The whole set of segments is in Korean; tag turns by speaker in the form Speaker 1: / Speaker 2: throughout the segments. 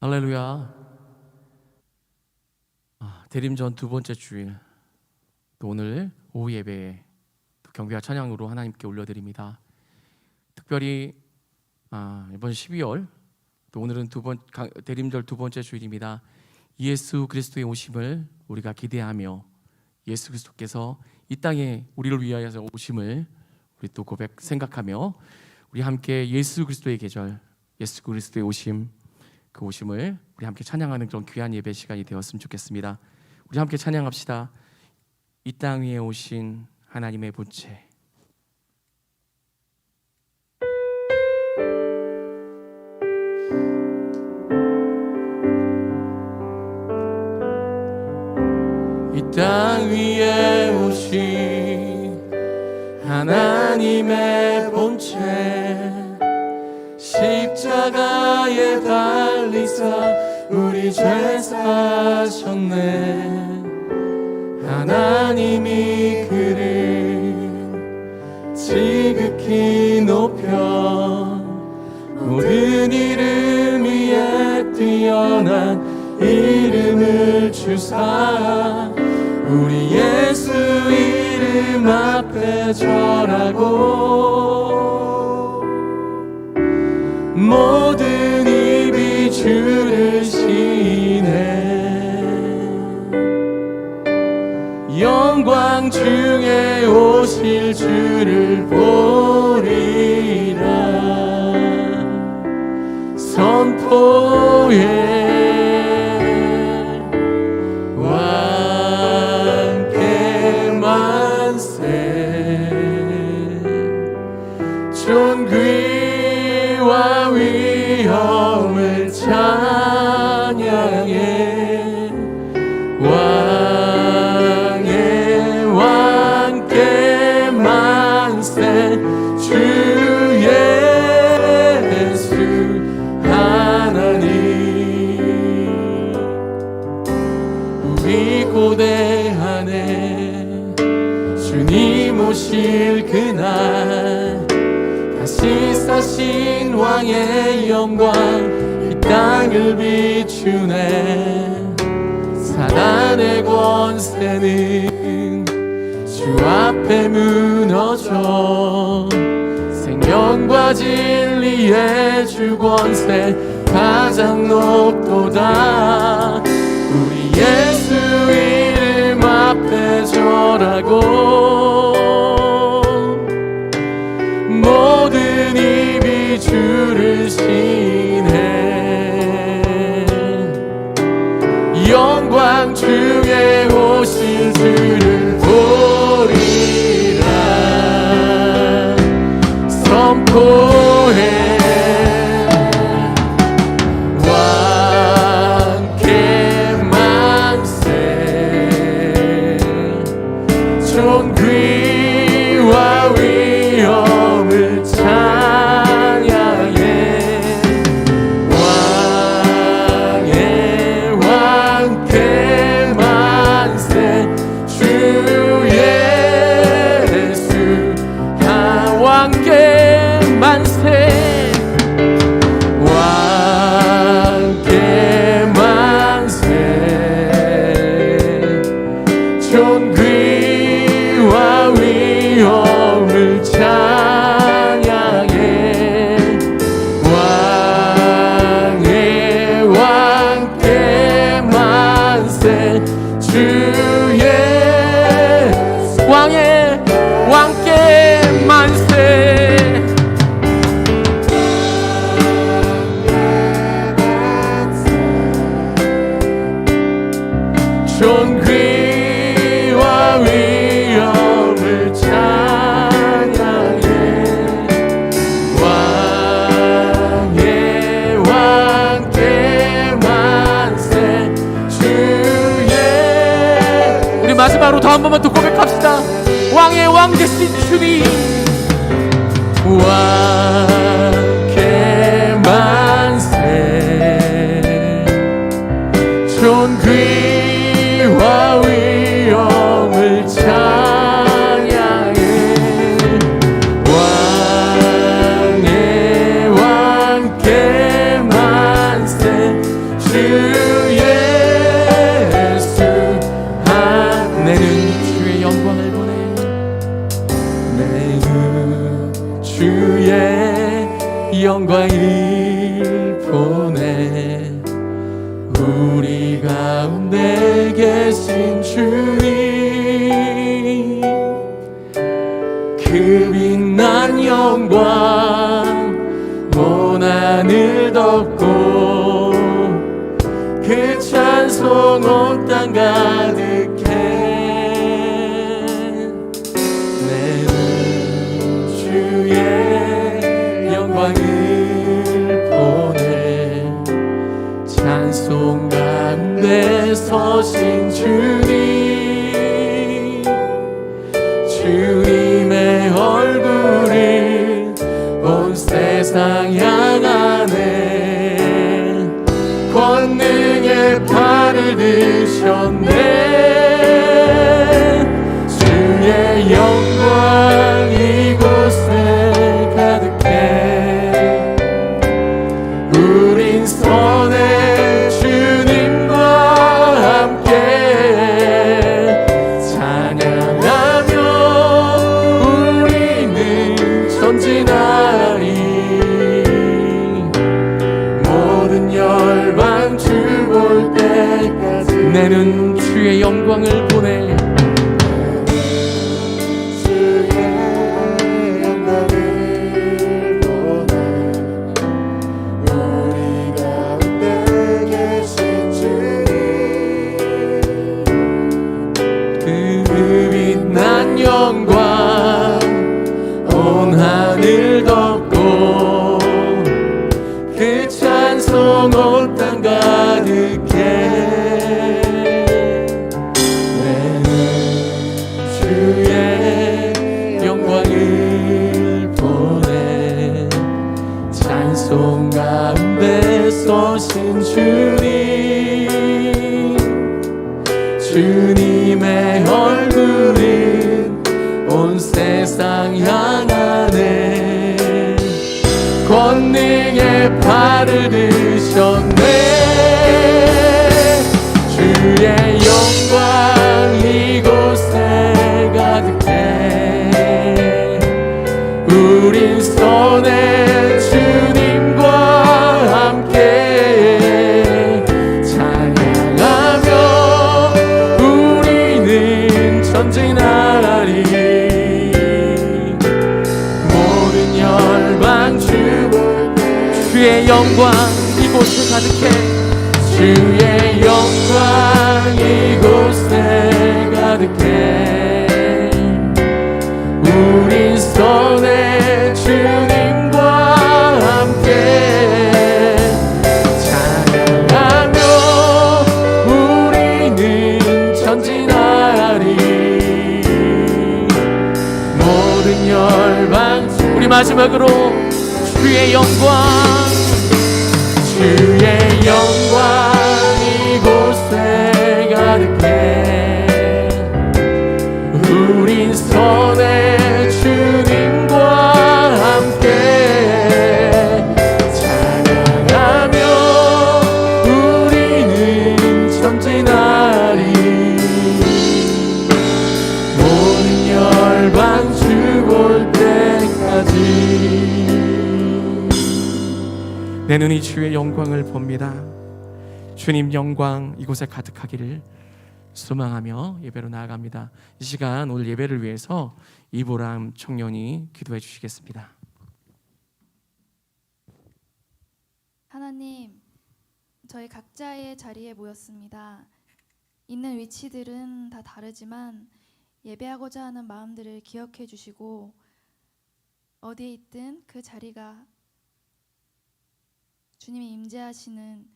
Speaker 1: 할렐루야. 대림전 두 번째 주일, 또 오늘 오후 예배에 또 경배와 찬양으로 하나님께 올려드립니다. 특별히 이번 12월 또 오늘은 대림절 두 번째 주일입니다. 예수 그리스도의 오심을 우리가 기대하며 예수 그리스도께서 이 땅에 우리를 위하여서 오심을 우리 또 생각하며 우리 함께 예수 그리스도의 계절, 예수 그리스도의 오심, 그 오심을 우리 함께 찬양하는 그런 귀한 예배 시간이 되었으면 좋겠습니다. 우리 함께 찬양합시다. 이 땅 위에 오신 하나님의 본체. 이 땅 위에 오신 하나님의 본체, 십자가에 달리사 우리 죄 사셨네. 하나님이 그를 지극히 높여 모든 이름 위에 뛰어난 이름을 주사 우리 예수 이름 앞에 절하고 모든 입이 주를 시인해. 영광 중에 오실 주를 보리라. 선포해 왕께 만세. 존귀와 위엄을 찬양해. 왕의 왕께 만세. 주 예수 하나님. 우리 고대하네 주님 오실 그날, 다시 사신 왕의 영광 이 땅을 비추네. 사단의 권세는 주 앞에 무너져. 생명과 진리의 주 권세 가장 높도다. 우리 예수 이름 앞에 절하고 모든 입이 주를 신해. 영광 중에 오실 주를 보리라. 선포해 왕께 만세. 존귀와 위엄을 찬양해. 왕의 왕께 만세. 주 예수 왕께 만세. 왕께 만세. 존귀와 위엄을 찬양해. 왕의 왕께 만세. 주 예수 왕의 왕께 만세. 존귀와 위엄을 찬양해. 왕의 왕께 만세. 주 예수. 우리 마지막으로 더 한 번만 더 고백합시다. 왕의 왕 되신 주님. 왕께 만세. 존귀와 위엄을 찬양해. 왕의 왕께 만세. 영광을 보내. 내는 주의 영광을 보내. 우리 가운데 계신 주님, 그 빛난 영광 온 하늘 덮고 그 찬송 온 땅 가득해. 내는 주의 영광을 보내. 찬송 가운데 서신 주님, 주님의 얼굴을 온 세상 향하네. 권능의 팔을 드셨네. 주의 영광 이곳에 가득해. 우린 선해 주님과 함께 찬양하며 우리는 전진하리. 모든 열방 주 볼 때까지 내는 주의 영광을 보내. 영광 온 하늘 덮고 그 찬송 온 땅 가득해. 내는 주의 영광을 보내. 찬송 가운데 서신 주님, 주님의 얼굴을 온 세상 향하네. 권능의 팔을 드셨네. 주의 영광 이곳에 가득해. 우린 선해 주님과 함께 찬양하며 우리는 전진하리. 주의 영광 이곳에 가득해. 주의 영광 이곳에 가득해. 우린 선해 주님과 함께 찬양하며 우리는 전진하리. 모든 열방 우리 마지막으로 주의 영광, 주의 영광 이곳에 가득해. 우린 선해 주님과 함께 찬양하며 우리는 전진하리. 모든 열방 주 볼 때까지 내 눈이 주의 영광을 봅니다. 주님 영광 이곳에 가득하기를 소망하며 예배로 나아갑니다. 이 시간 오늘 예배를 위해서 이보람 청년이 기도해 주시겠습니다.
Speaker 2: 하나님, 저희 각자의 자리에 모였습니다. 있는 위치들은 다 다르지만 예배하고자 하는 마음들을 기억해 주시고 어디에 있든 그 자리가 주님이 임재하시는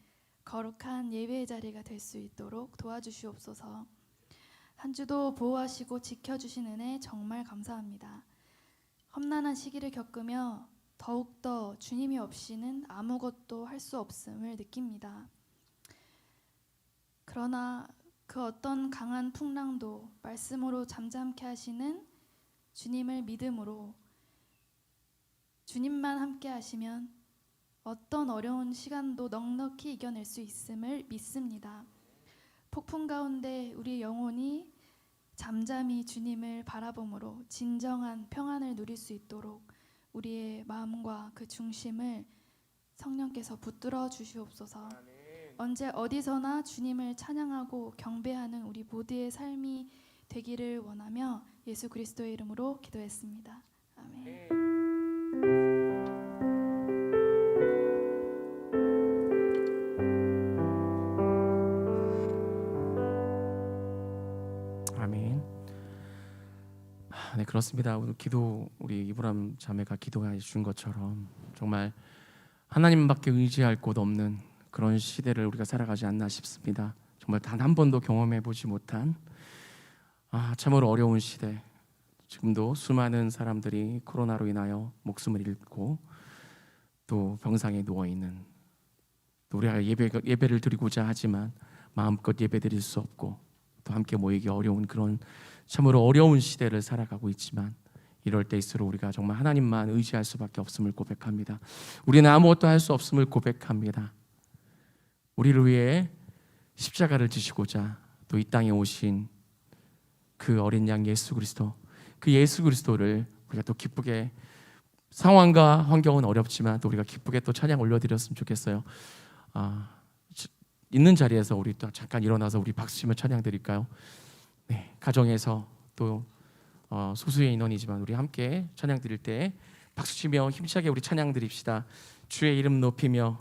Speaker 2: 거룩한 예배의 자리가 될 수 있도록 도와주시옵소서. 한 주도 보호하시고 지켜주신 은혜 정말 감사합니다. 험난한 시기를 겪으며 더욱더 주님이 없이는 아무것도 할 수 없음을 느낍니다. 그러나 그 어떤 강한 풍랑도 말씀으로 잠잠케 하시는 주님을 믿음으로 주님만 함께 하시면 어떤 어려운 시간도 넉넉히 이겨낼 수 있음을 믿습니다. 폭풍 가운데 우리 영혼이 잠잠히 주님을 바라봄으로 진정한 평안을 누릴 수 있도록 우리의 마음과 그 중심을 성령께서 붙들어 주시옵소서. 언제 어디서나 주님을 찬양하고 경배하는 우리 모두의 삶이 되기를 원하며 예수 그리스도의 이름으로 기도했습니다. 아멘.
Speaker 1: 아멘. 네, 그렇습니다. 오늘 기도, 우리 이브람 자매가 기도해 준 것처럼 정말 하나님밖에 의지할 곳 없는 그런 시대를 우리가 살아가지 않나 싶습니다. 정말 단 한 번도 경험해 보지 못한 참으로 어려운 시대. 지금도 수많은 사람들이 코로나로 인하여 목숨을 잃고 또 병상에 누워 있는, 또 우리가 예배를 드리고자 하지만 마음껏 예배 드릴 수 없고 또 함께 모이기 어려운 그런 참으로 어려운 시대를 살아가고 있지만, 이럴 때일수록 우리가 정말 하나님만 의지할 수밖에 없음을 고백합니다. 우리는 아무것도 할 수 없음을 고백합니다. 우리를 위해 십자가를 지시고자 또 이 땅에 오신 그 어린 양 예수 그리스도, 그 예수 그리스도를 우리가 또 기쁘게, 상황과 환경은 어렵지만 또 우리가 기쁘게 또 찬양 올려드렸으면 좋겠어요. 있는 자리에서 우리 또 잠깐 일어나서 우리 박수치며 찬양 드릴까요? 네, 가정에서 또 소수의 인원이지만 우리 함께 찬양 드릴 때 박수치며 힘차게 우리 찬양 드립시다. 주의 이름 높이며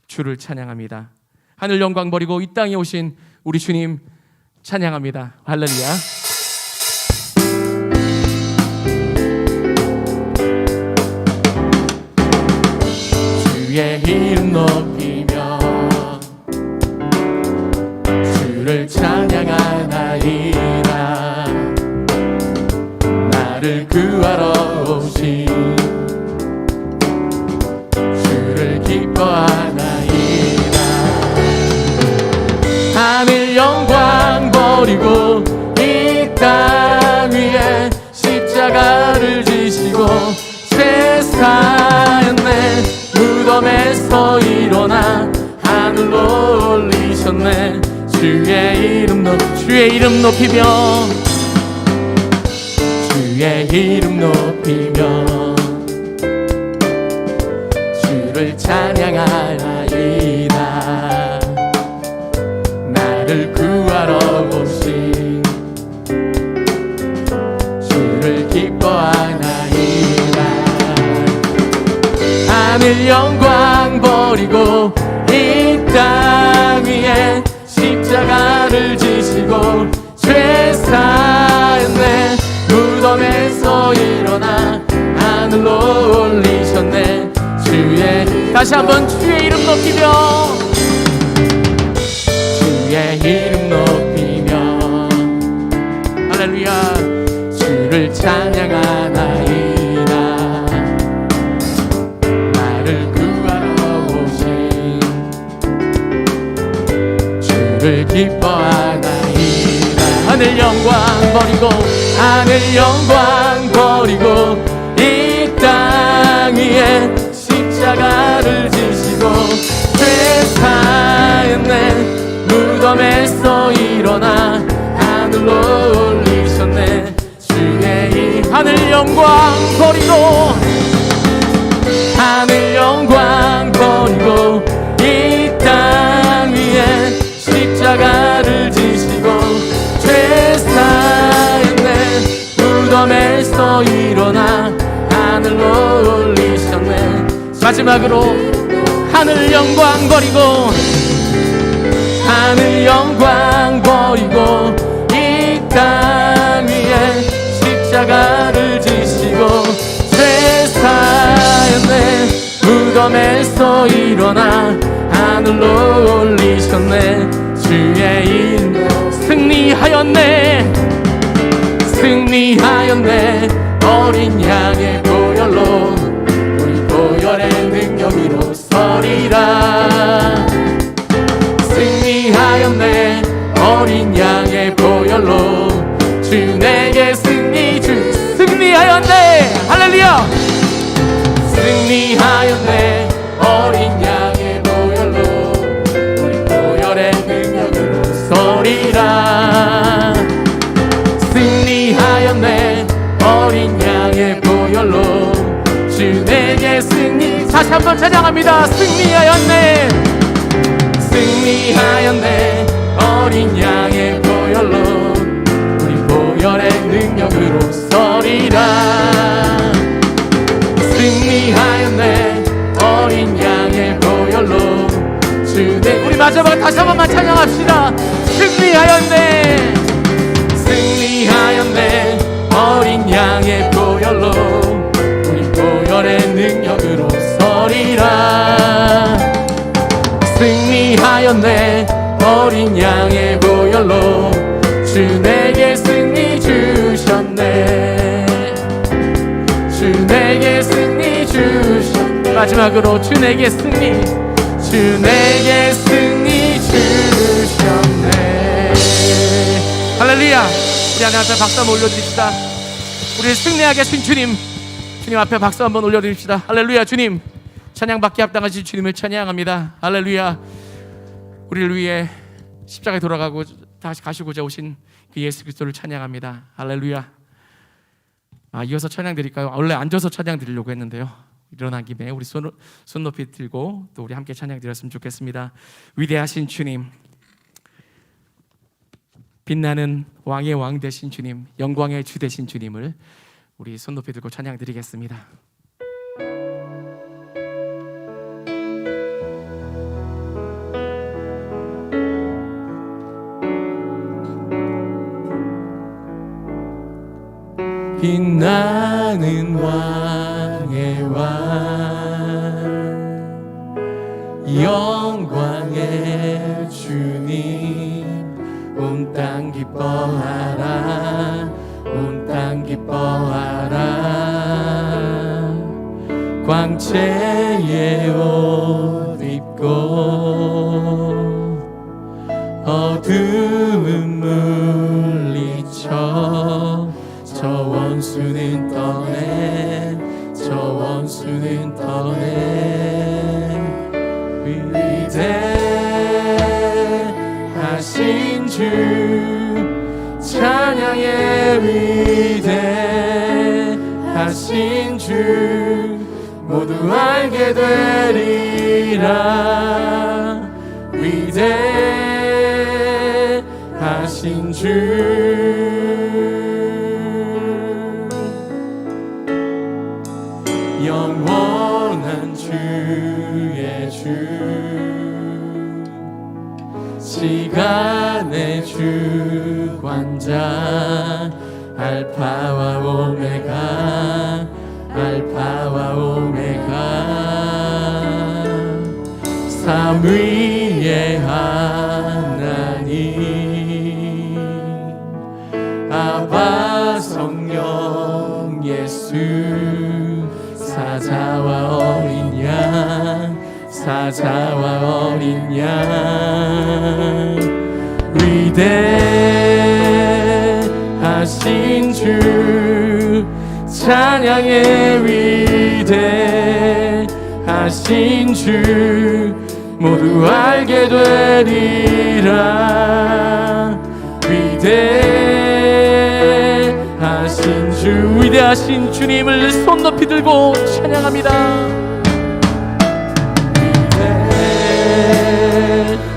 Speaker 1: 주를 찬양합니다. 하늘 영광 버리고 이 땅에 오신 우리 주님 찬양합니다. 할렐루야. 주의 이름 높이며 주를 찬양하나이다. 나를 구하러 오신 주를 기뻐하나이다. 하늘 영광 버리고 이 땅 위에 십자가를 지시고 죄사였네. 무덤에서 일어나 하늘로 올리셨네. 주의 이름 높이며 주의 이름 높이며 주를 찬양하나이다. 나를 구하러 오신 주를 기뻐하나이다. 하늘 영광 버리고 이 땅 위에 십자가를 지시고 죄사였네. 무덤에서 일어나 하늘로 올리셨네. 다시 한번 주의 이름 높이며 주의 이름 높이며 할렐루야. 주를 찬양하나이다. 나를 구하러 오신 주를 기뻐하나이다. 하늘 영광 버리고 이 땅 위에 십자가를 지시고 죄사였네. 무덤에서 일어나 하늘로 올리셨네. 주의 하늘 영광 버리고 이 땅 위에 십자가를 지시고 죄사였네. 무덤에서 일어나 하늘로 올리셨네. 마지막으로 하늘 영광 버리고 이 땅 위에 십자가를 지시고 죄사였네. 무덤에서 일어나 하늘로 올리셨네. 주의 이름 승리하였네. 어린 양의 보혈로 우리 보혈의 능력으로 서리라. 승리하였네. 어린 양의 보혈로 주 내게 승리하였네. 할렐루야. 승리하였네. 어린 양의 보혈로 우리 보혈의 능력으로 서리라. 다시 한번 찬양합니다. 승리하였네, 승리하였네. 어린 양의 보혈로 우리 보혈의 능력으로 서리라. 승리하였네, 어린 양의 보혈로 주내. 우리 마지막으로 다시 한 번만 찬양합시다. 승리하였네, 승리하였네. 어린 양의 보혈로 우리 보혈의 능력으로 서리라. 승리하였네, 어린 양의 보혈로 주 내게 승리 주셨네, 주 내게 승리 주셨네. 마지막으로 주 내게 승리, 주 내게 승리 주셨네. 할렐루야. 우리 하나님 앞에 박수 한번 올려드립시다. 우리를 승리하게 하신 주님, 주님 앞에 박수 한번 올려드립시다. 할렐루야. 주님, 찬양받기 합당하신 주님을 찬양합니다. 할렐루야. 우리를 위해 십자가에 돌아가고 다시 가시고자 오신 그 예수 그리스도를 찬양합니다. 할렐루야. 이어서 찬양 드릴까요? 원래 앉아서 찬양 드리려고 했는데요, 일어난 김에 우리 손 높이 들고 또 우리 함께 찬양 드렸으면 좋겠습니다. 위대하신 주님, 빛나는 왕의 왕 되신 주님, 영광의 주 되신 주님을 우리 손 높이 들고 찬양 드리겠습니다. 빛나는 왕의 왕, 영광의 주님, 온 땅 기뻐하라, 온 땅 기뻐하라. 광채의 옷 입고 어두운 물리쳐 저 원수는 떠내, 저 원수는 떠내. 위대하신 주, 찬양의 위대하신 주, 모두 알게 되리라. 위대하신 주, 영원한 주의 주, 시간의 주관자, 알파와 오메가, 알파와 오메가. 삼위의 하나님, 아바 성령 예수, 사자와 어린 양, 사자와 어린 양. 위대하신 주, 찬양의 위대하신 주, 모두 알게 되리라. 위대하신 주, 위대하신 주님을 손 높이 들고 찬양합니다.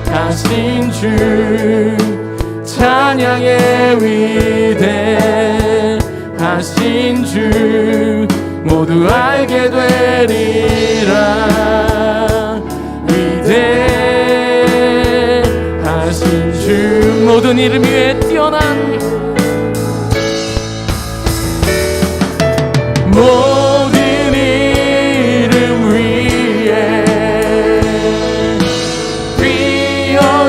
Speaker 1: 위대하신 주, 찬양의 위대하신 주, 모두 알게 되리라. 위대하신 주, 모든 이름 위에 뛰어난, 모든 이름 위에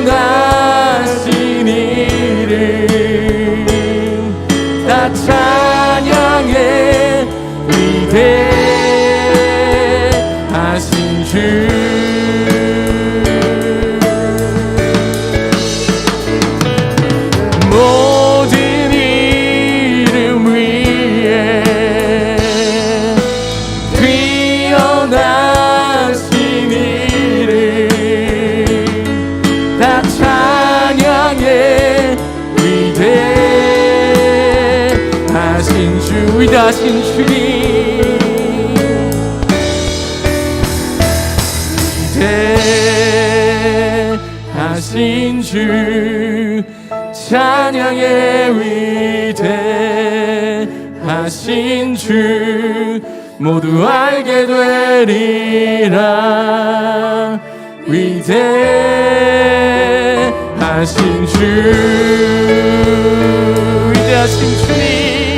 Speaker 1: 뛰어나신 이름 다 찬양해. 위대하신 주, 모든 이름 위에 뛰어나신 이름 다 찬양해. 위대하신 주, 위대하신 주님, 위대하신 주 찬양해 위대하신 주 모두 알게 되리라 위대하신 주 위대하신 주님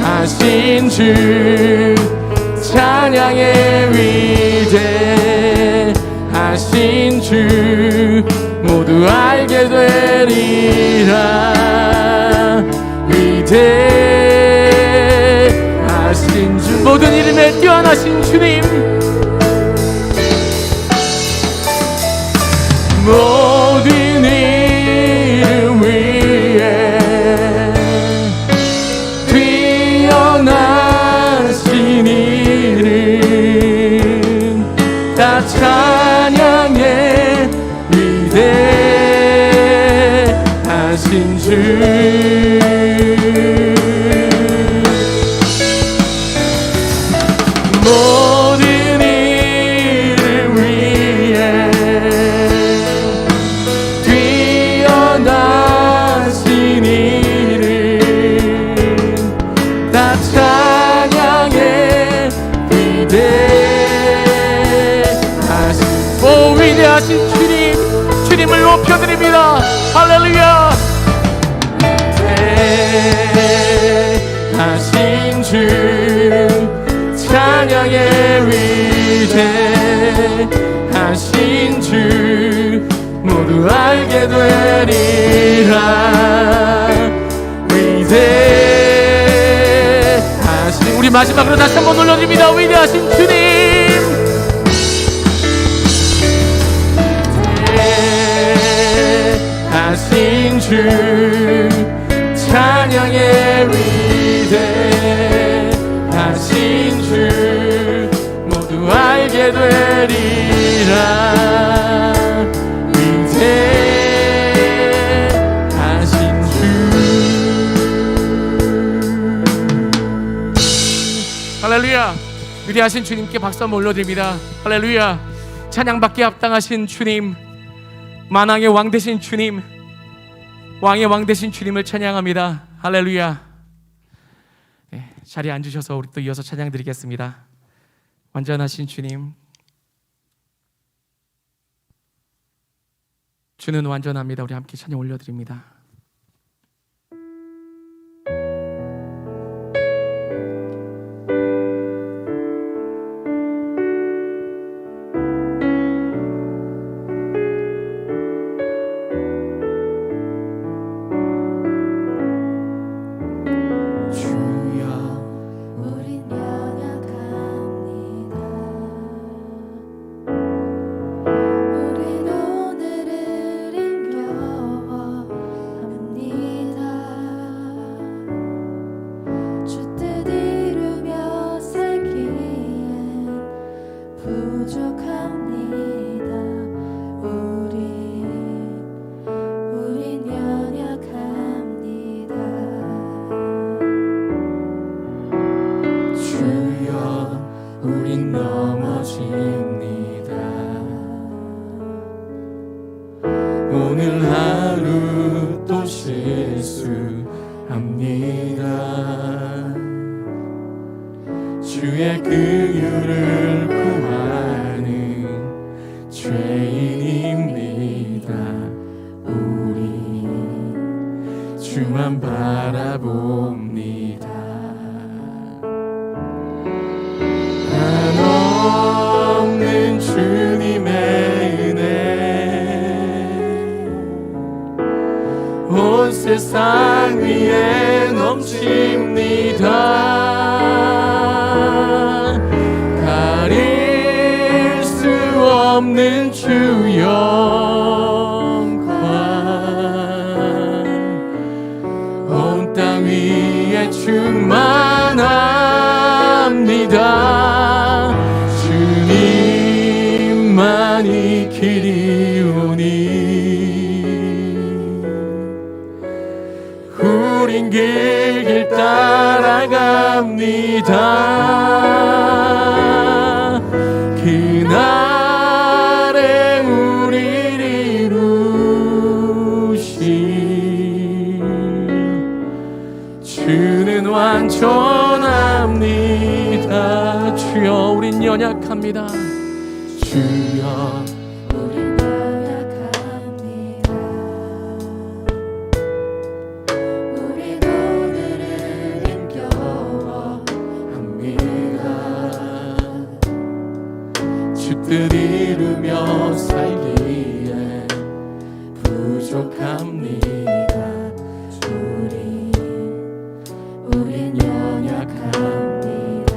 Speaker 1: 위대하신 주 찬양해 위대하신 주 모두 알게 되리라 위대하신 주 모든 이름에 뛰어나신 주님 모든 이름 위에 뛰어나신 이름 다 찬양해 위대하신 주 모든 이름 위에 뛰어나신 이름 다 찬양해 위대하신 오 위대하신 주님 주님을 높여드립니다 할렐루야 위대하신 주 찬양해 위대하신 주 모두 알게 되리라 위대하신 우리 마지막으로 다시 한번 올려드립니다 위대하신 주님 위대하신 주 찬양해 위대하신 주 모두 알게 되리라 위대하신 주 할렐루야 위대하신 주님께 박수 한번 올려드립니다 할렐루야 찬양받기에 합당하신 주님 만왕의 왕 되신 주님 왕의 왕 되신 주님을 찬양합니다 할렐루야 네, 자리에 앉으셔서 우리 또 이어서 찬양 드리겠습니다 완전하신 주님 주는 완전합니다 우리 함께 찬양 올려드립니다 우린 넘어집니다 오늘 하루 또 실수합니다 주의 긍휼을 구하는 죄인입니다 우리 주만 바라봅니다 한없는 주님의 은혜 온 세상 위에 넘칩니다 가릴 수 없는 주 영광 온 땅 위에 충만합니다 주님만이 길이오니 우린 길 따라갑니다 그날 완전합니다. 주여 우린 연약합니다. 주여
Speaker 2: 우린 연약합니다. 우린 오늘은 힘겨워합니다.
Speaker 1: 주뜻 이루며 살기에 부족합니다.
Speaker 2: 우린 연약합니다.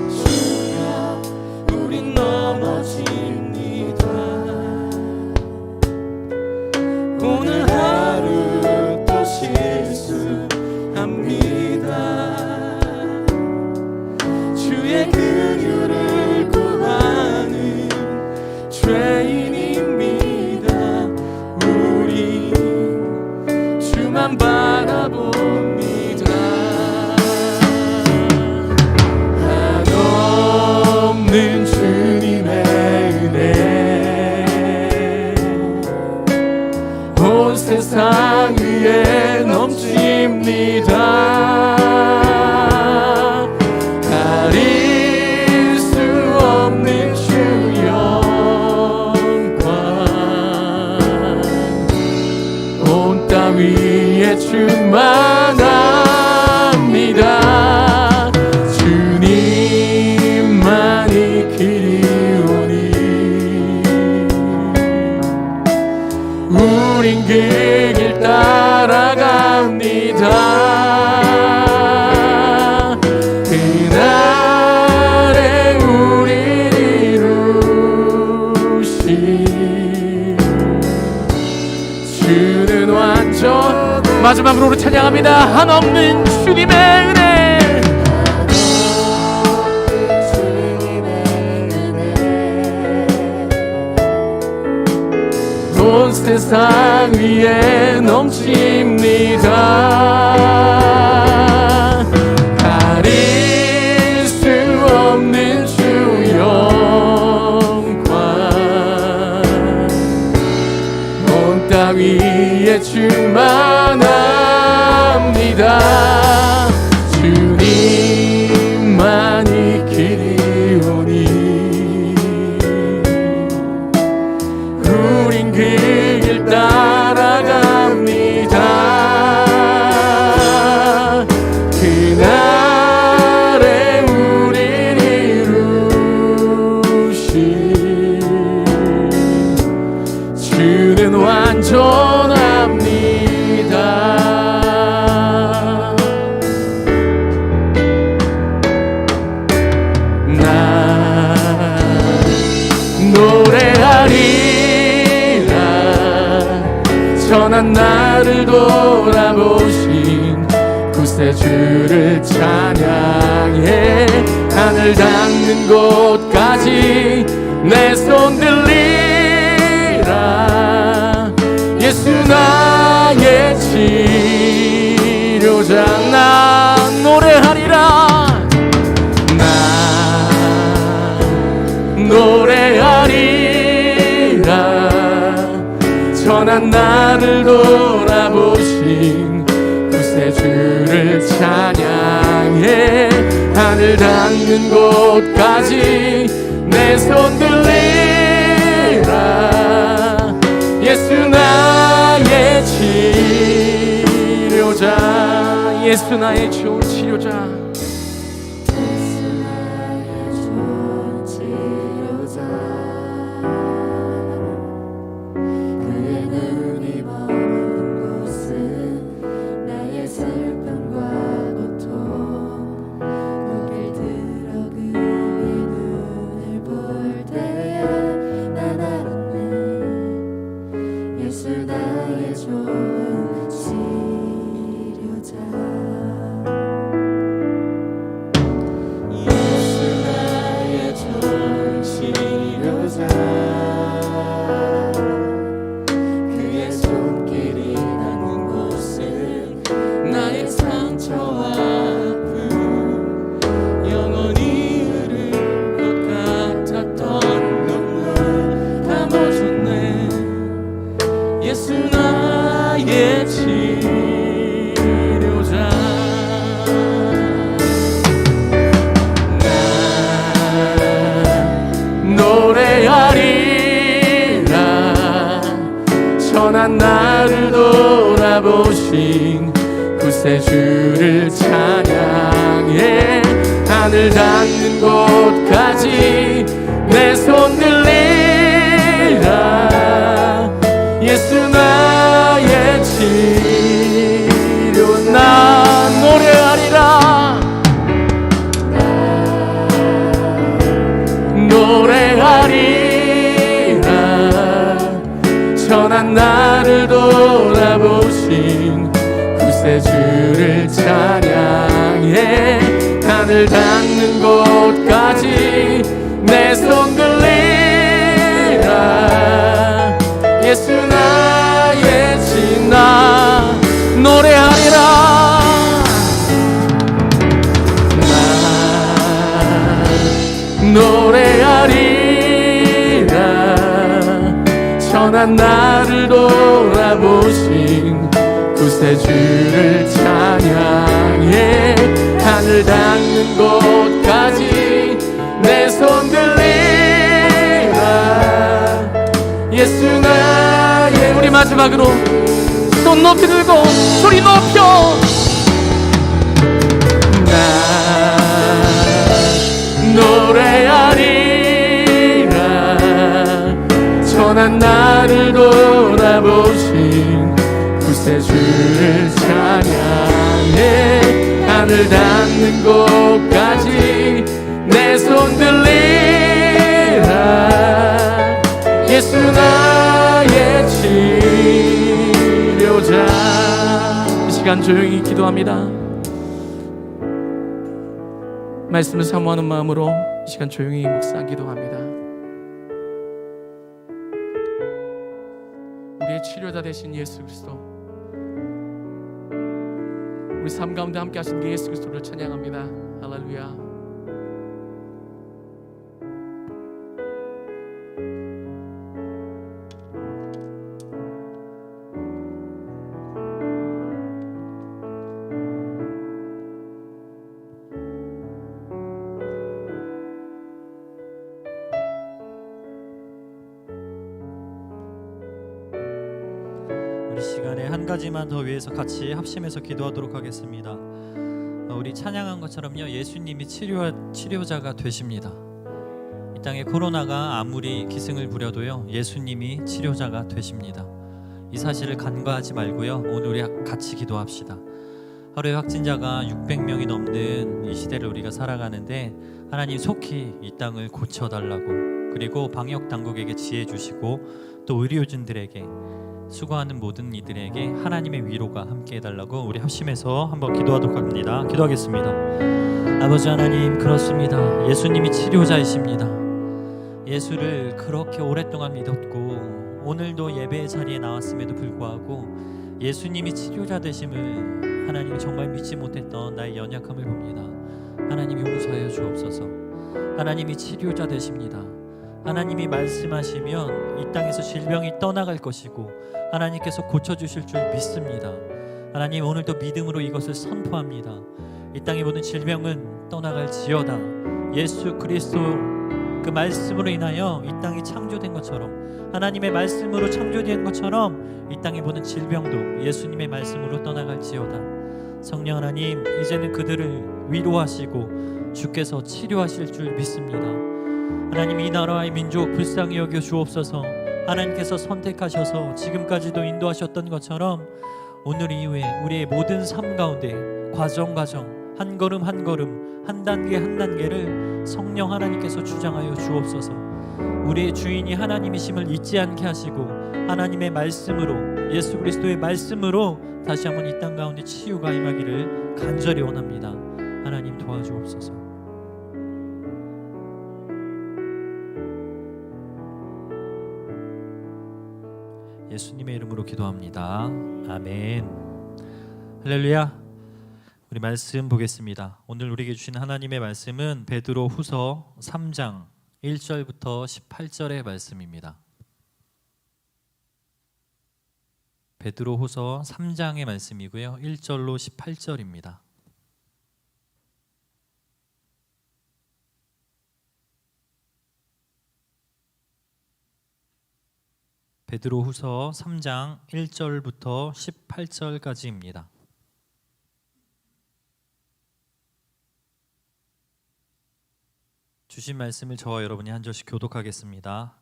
Speaker 1: 주여 우린 넘어집니다. 오늘 하루 또 실수합니다. 주의 긍휼을 구하는 죄인입니다. 우리 주만 바라봅니다. 한없는 주님의 은혜 온 세상 위에 넘칩니다. 가릴 수 없는 주 영광 온 땅 위에 충만합니다. 주님만이 길이오니 우린 그 길 따라갑니다. 그날에 우리를 이루신 주는 완전. 마지막으로 우리 찬양합니다. 한없는 주님의 은혜. 온 세상 위에 넘칩니다. 가릴 수 없는 주 영광 온 땅 위에 충만합니다. 주님만이 길이오니 우린 그 길 따라갑니다. 그날에 우릴 이루신 주는 완전합니다. 나 노래하리라. 전한 나를 돌아보신 구세주를 찬양해. 하늘 닿는 곳까지 내 손 들리라. 예수 나의 치료자. 나 노래하리라. 나 노래하리라. 전한 나를 돌아보신 구세주를 찬양해. 하늘 닿는 곳까지 내 손 들리라. 예수 나의 치료자. 예수 나의 좋은 치료자. 예수 나의 치료자. 나를 돌아보신 구세주를 찬양해. 하늘 닿는 곳까지 내 손 들리라. 예수 나의 치료. 나 노래하리라. 노래하리라. 천한 나를 돌아보신 구세주를 찬양해. 하늘 닿는 곳까지 내 손 들리라. 예수 나의 진나 노래하리라. 나 노래하리라. 천한 나를 돌아보신 구세주를 찬양해. 하늘 닿는 곳까지 내 손 들리라. 예수 나의. 우리 마지막으로 손 높이 들고 소리 높여. 나 노래하리라. 천한 나를 돌아보신 구세주를 찬양해. 하늘 닿는 곳까지 내 손 들리라. 예수 나의 치료자. 이 시간 조용히 기도합니다. 말씀을 사모하는 마음으로 이 시간 조용히 묵상 기도합니다. 우리의 치료자 되신 예수 그리스도, 우리 삶 가운데 함께 하신 그 예수 그리스도를 찬양합니다. 할렐루야.
Speaker 3: 우리 시간에 한 가지만 더 위해서 같이 합심해서 기도하도록 하겠습니다. 우리 찬양한 것처럼요, 예수님이 치료자가 되십니다. 이 땅에 코로나가 아무리 기승을 부려도요, 예수님이 치료자가 되십니다. 이 사실을 간과하지 말고요, 오늘 우리 같이 기도합시다. 하루에 확진자가 600명이 넘는 이 시대를 우리가 살아가는데 하나님 속히 이 땅을 고쳐달라고, 그리고 방역 당국에게 지혜 주시고 또 의료진들에게, 수고하는 모든 이들에게 하나님의 위로가 함께 해달라고 우리 합심해서 한번 기도하도록 합니다. 기도하겠습니다. 아버지 하나님, 그렇습니다. 예수님이 치료자이십니다. 예수를 그렇게 오랫동안 믿었고 오늘도 예배의 자리에 나왔음에도 불구하고 예수님이 치료자 되심을 하나님 정말 믿지 못했던 나의 연약함을 봅니다. 하나님 용서하여 주옵소서. 하나님이 치료자 되십니다. 하나님이 말씀하시면 이 땅에서 질병이 떠나갈 것이고 하나님께서 고쳐주실 줄 믿습니다. 하나님, 오늘도 믿음으로 이것을 선포합니다. 이 땅의 모든 질병은 떠나갈지어다. 예수 그리스도 그 말씀으로 인하여 이 땅이 창조된 것처럼, 하나님의 말씀으로 창조된 것처럼 이 땅의 모든 질병도 예수님의 말씀으로 떠나갈지어다. 성령 하나님, 이제는 그들을 위로하시고 주께서 치료하실 줄 믿습니다. 하나님, 이 나라와 이 민족 불쌍히 여겨 주옵소서. 하나님께서 선택하셔서 지금까지도 인도하셨던 것처럼 오늘 이후에 우리의 모든 삶 가운데 과정 한 걸음 한 걸음, 한 단계 한 단계를 성령 하나님께서 주장하여 주옵소서. 우리의 주인이 하나님이심을 잊지 않게 하시고 하나님의 말씀으로, 예수 그리스도의 말씀으로 다시 한번 이 땅 가운데 치유가 임하기를 간절히 원합니다. 하나님 도와주옵소서. 예수님의 이름으로 기도합니다. 아멘. 할렐루야. 우리 말씀 보겠습니다. 오늘 우리에게 주신 하나님의 말씀은 베드로 후서 3장 1절부터 18절의 말씀입니다. 베드로 후서 3장의 말씀이고요, 1절로 18절입니다. 베드로후서 3장 1절부터 18절까지입니다. 주신 말씀을 저와 여러분이 한 절씩 교독하겠습니다.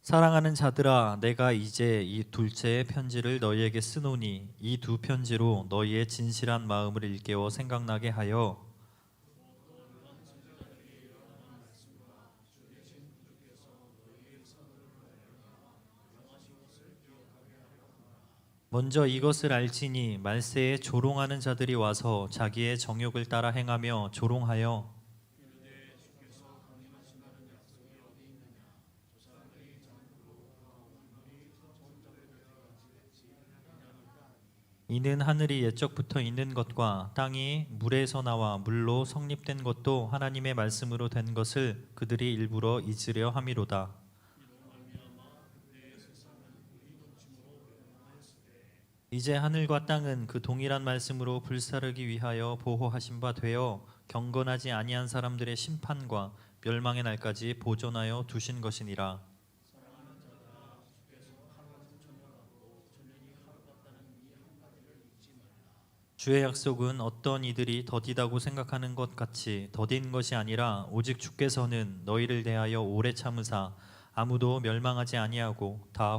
Speaker 3: 사랑하는 자들아, 내가 이제 이 둘째의 편지를 너희에게 쓰노니 이 두 편지로 너희의 진실한 마음을 일깨워 생각나게 하여 먼저 이것을 알지니 말세에 조롱하는 자들이 와서 자기의 정욕을 따라 행하며 조롱하여 이는 하늘이 옛적부터 있는 것과 땅이 물에서 나와 물로 성립된 것도 하나님의 말씀으로 된 것을 그들이 일부러 잊으려 함이로다. 이제 하늘과 땅은 그 동일한 말씀으로 불사르기 위하여 보호하신 바 되어 경건하지 아니한 사람들의 심판과 멸망의 날까지 보존하여 두신 것이니라. 주의 약속은 어떤 이들이 더디다고 생각하는 것 같이 더딘 것이 아니라 오직 주께서는 너희를 대하여 오래 참으사 아무도 멸망하지 아니하고 다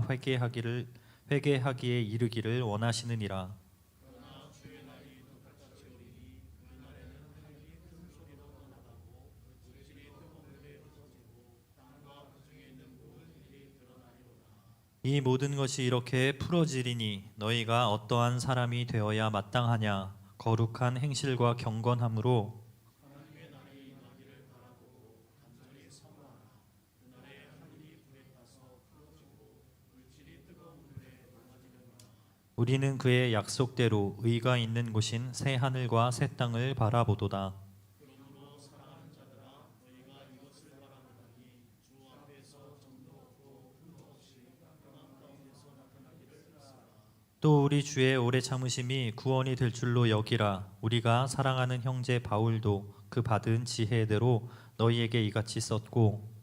Speaker 3: 회개하기에 이르기를 원하시느니라. 이 모든 것이 이렇게 풀어지리니 너희가 어떠한 사람이 되어야 마땅하냐. 거룩한 행실과 경건함으로 우리는 그의 약속대로 의가 있는 곳인 새 하늘과 새 땅을 바라보도다. 또 우리 주의 오래 참으심이 구원이 될 줄로 여기라. 우리가 사랑하는 형제 바울도 그 받은 지혜대로 너희에게 이같이 썼고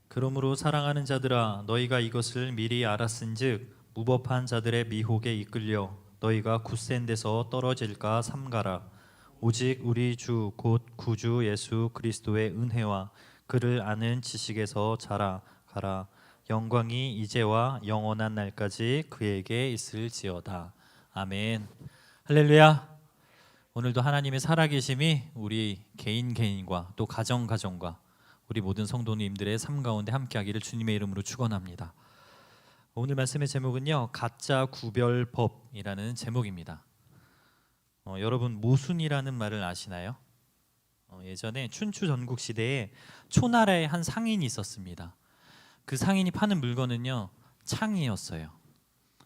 Speaker 3: 그러므로 사랑하는 자들아, 너희가 이것을 미리 알았은즉 무법한 자들의 미혹에 이끌려 너희가 굳센 데서 떨어질까 삼가라. 오직 우리 주 곧 구주 예수 그리스도의 은혜와 그를 아는 지식에서 자라가라. 영광이 이제와 영원한 날까지 그에게 있을지어다. 아멘. 할렐루야. 오늘도 하나님의 살아계심이 우리 개인과 또 가정과 우리 모든 성도님들의 삶 가운데 함께하기를 주님의 이름으로 축원합니다. 오늘 말씀의 제목은요, 가짜 구별법이라는 제목입니다. 여러분 모순이라는 말을 아시나요? 예전에 춘추 전국 시대에 초나라에 한 상인이 있었습니다. 그 상인이 파는 물건은요, 창이었어요.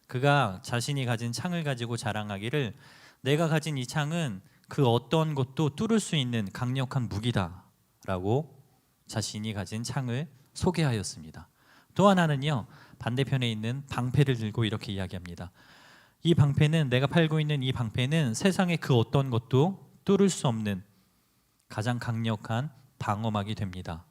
Speaker 3: 그가 자신이 가진 창을 가지고 자랑하기를 내가 가진 이 창은 그 어떤 것도 뚫을 수 있는 강력한 무기다라고 자신이 가진 창을 소개하였습니다. 또 하나는요, 반대편에 있는 방패를 들고 이렇게 이야기합니다. 이 방패는, 내가 팔고 있는 이 방패는 세상의 그 어떤 것도 뚫을 수 없는 가장 강력한 방어막이 됩니다.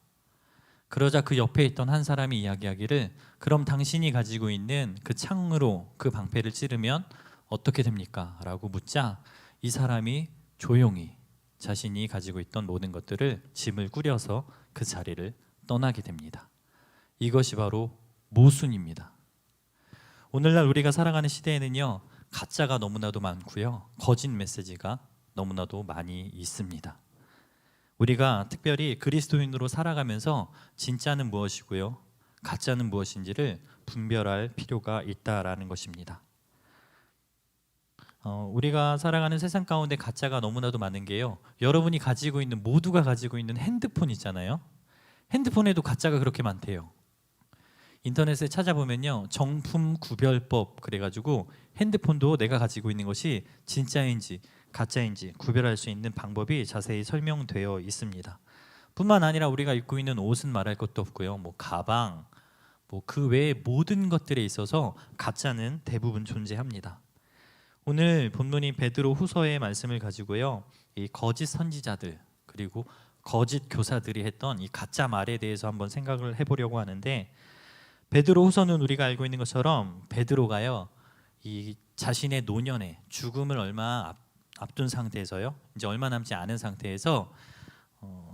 Speaker 3: 그러자 그 옆에 있던 한 사람이 이야기하기를 그럼 당신이 가지고 있는 그 창으로 그 방패를 찌르면 어떻게 됩니까? 라고 묻자 이 사람이 조용히 자신이 가지고 있던 모든 것들을 짐을 꾸려서 그 자리를 떠나게 됩니다. 이것이 바로 모순입니다. 오늘날 우리가 살아가는 시대에는요, 가짜가 너무나도 많고요, 거짓 메시지가 너무나도 많이 있습니다. 우리가 특별히 그리스도인으로 살아가면서 진짜는 무엇이고요, 가짜는 무엇인지를 분별할 필요가 있다라는 것입니다. 우리가 살아가는 세상 가운데 가짜가 너무나도 많은 게요, 여러분이 가지고 있는, 모두가 가지고 있는 핸드폰 있잖아요. 핸드폰에도 가짜가 그렇게 많대요. 인터넷에 찾아보면요, 정품 구별법 그래가지고 핸드폰도 내가 가지고 있는 것이 진짜인지 가짜인지 구별할 수 있는 방법이 자세히 설명되어 있습니다. 뿐만 아니라 우리가 입고 있는 옷은 말할 것도 없고요, 뭐 가방, 뭐 그 외의 모든 것들에 있어서 가짜는 대부분 존재합니다. 오늘 본문인 베드로 후서의 말씀을 가지고요, 이 거짓 선지자들 그리고 거짓 교사들이 했던 이 가짜 말에 대해서 한번 생각을 해보려고 하는데, 베드로 후서는 우리가 알고 있는 것처럼 베드로가요, 이 자신의 노년에 죽음을 얼마 앞둔 상태에서요, 이제 얼마 남지 않은 상태에서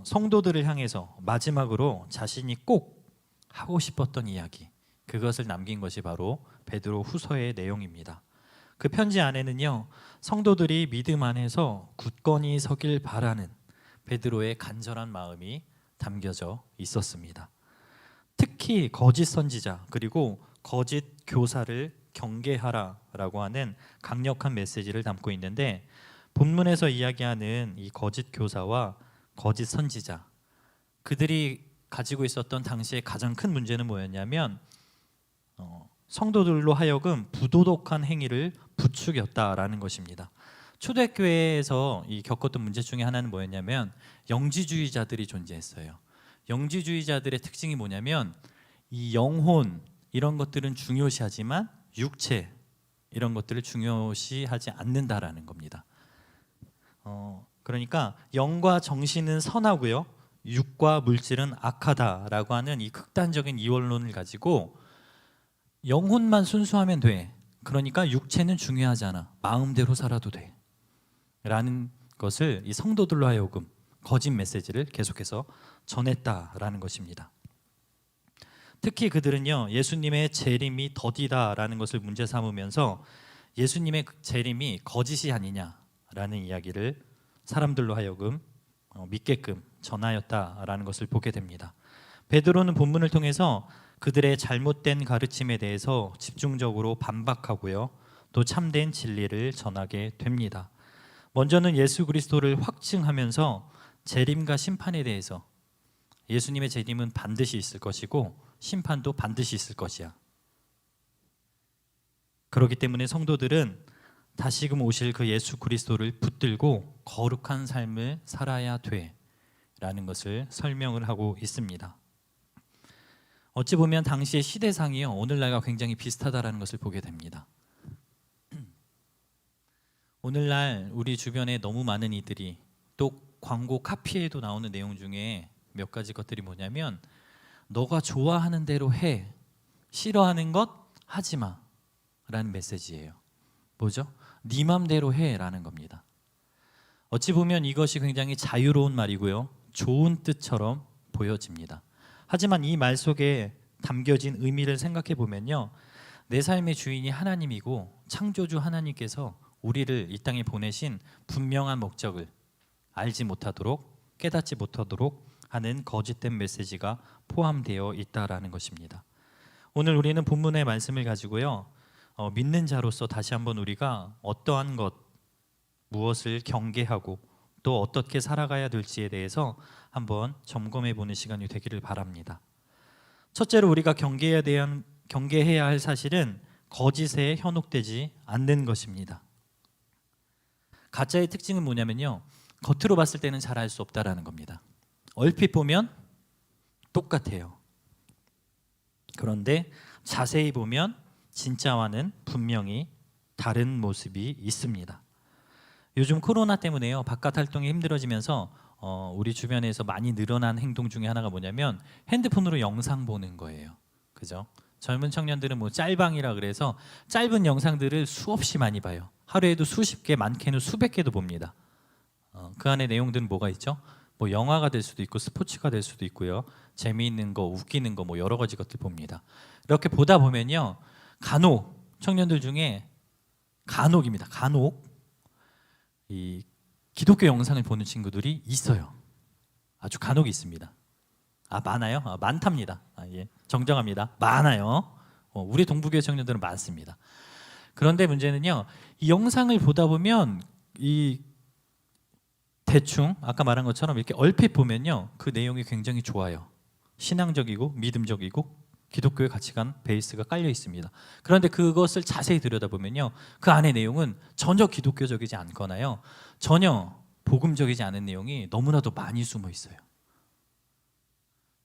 Speaker 3: 성도들을 향해서 마지막으로 자신이 꼭 하고 싶었던 이야기, 그것을 남긴 것이 바로 베드로 후서의 내용입니다. 그 편지 안에는요, 성도들이 믿음 안에서 굳건히 서길 바라는 베드로의 간절한 마음이 담겨져 있었습니다. 특히 거짓 선지자 그리고 거짓 교사를 경계하라라고 하는 강력한 메시지를 담고 있는데, 본문에서 이야기하는 이 거짓 교사와 거짓 선지자, 그들이 가지고 있었던 당시의 가장 큰 문제는 뭐였냐면 성도들로 하여금 부도덕한 행위를 부추겼다라는 것입니다. 초대교회에서 이 겪었던 문제 중에 하나는 뭐였냐면 영지주의자들이 존재했어요. 영지주의자들의 특징이 뭐냐면 이 영혼 이런 것들은 중요시하지만 육체 이런 것들을 중요시하지 않는다라는 겁니다. 그러니까 영과 정신은 선하고요, 육과 물질은 악하다라고 하는 이 극단적인 이원론을 가지고 영혼만 순수하면 돼, 그러니까 육체는 중요하지 않아, 마음대로 살아도 돼 라는 것을 이 성도들로 하여금 거짓 메시지를 계속해서 전했다라는 것입니다. 특히 그들은요, 예수님의 재림이 더디다라는 것을 문제 삼으면서 예수님의 재림이 거짓이 아니냐라는 이야기를 사람들로 하여금 믿게끔 전하였다라는 것을 보게 됩니다. 베드로는 본문을 통해서 그들의 잘못된 가르침에 대해서 집중적으로 반박하고요, 또 참된 진리를 전하게 됩니다. 먼저는 예수 그리스도를 확증하면서 재림과 심판에 대해서, 예수님의 재림은 반드시 있을 것이고 심판도 반드시 있을 것이야. 그렇기 때문에 성도들은 다시금 오실 그 예수 그리스도를 붙들고 거룩한 삶을 살아야 돼 라는 것을 설명을 하고 있습니다. 어찌 보면 당시의 시대상이요, 오늘날과 굉장히 비슷하다라는 것을 보게 됩니다. 오늘날 우리 주변에 너무 많은 이들이, 또 광고 카피에도 나오는 내용 중에 몇 가지 것들이 뭐냐면 너가 좋아하는 대로 해, 싫어하는 것 하지 마 라는 메시지예요. 뭐죠? 네 맘대로 해 라는 겁니다. 어찌 보면 이것이 굉장히 자유로운 말이고요, 좋은 뜻처럼 보여집니다. 하지만 이 말 속에 담겨진 의미를 생각해 보면요, 내 삶의 주인이 하나님이고 창조주 하나님께서 우리를 이 땅에 보내신 분명한 목적을 알지 못하도록, 깨닫지 못하도록 하는 거짓된 메시지가 포함되어 있다라는 것입니다. 오늘 우리는 본문의 말씀을 가지고요, 믿는 자로서 다시 한번 우리가 어떠한 것, 무엇을 경계하고 또 어떻게 살아가야 될지에 대해서 한번 점검해 보는 시간이 되기를 바랍니다. 첫째로 우리가 경계해야 할 사실은 거짓에 현혹되지 않는 것입니다. 가짜의 특징은 뭐냐면요, 겉으로 봤을 때는 잘 알 수 없다라는 겁니다. 얼핏 보면 똑같아요. 그런데 자세히 보면 진짜와는 분명히 다른 모습이 있습니다. 요즘 코로나 때문에요, 바깥 활동이 힘들어지면서 우리 주변에서 많이 늘어난 행동 중에 하나가 뭐냐면 핸드폰으로 영상 보는 거예요. 그죠? 젊은 청년들은 뭐 짤방이라 그래서 짧은 영상들을 수없이 많이 봐요. 하루에도 수십 개, 많게는 수백 개도 봅니다. 그 안에 내용들은 뭐가 있죠? 뭐 영화가 될 수도 있고 스포츠가 될 수도 있고요, 재미있는 거, 웃기는 거, 뭐 여러 가지 것들 봅니다. 이렇게 보다 보면요, 간혹 청년들 중에 간혹입니다. 간혹 이 기독교 영상을 보는 친구들이 있어요. 아주 간혹 있습니다. 많아요? 많답니다. 예. 정정합니다. 많아요. 우리 동부교회 청년들은 많습니다. 그런데 문제는요, 이 영상을 보다 보면 이 대충 아까 말한 것처럼 이렇게 얼핏 보면요, 그 내용이 굉장히 좋아요. 신앙적이고 믿음적이고 기독교의 가치관 베이스가 깔려 있습니다. 그런데 그것을 자세히 들여다보면요, 그 안의 내용은 전혀 기독교적이지 않거나요, 전혀 복음적이지 않은 내용이 너무나도 많이 숨어 있어요.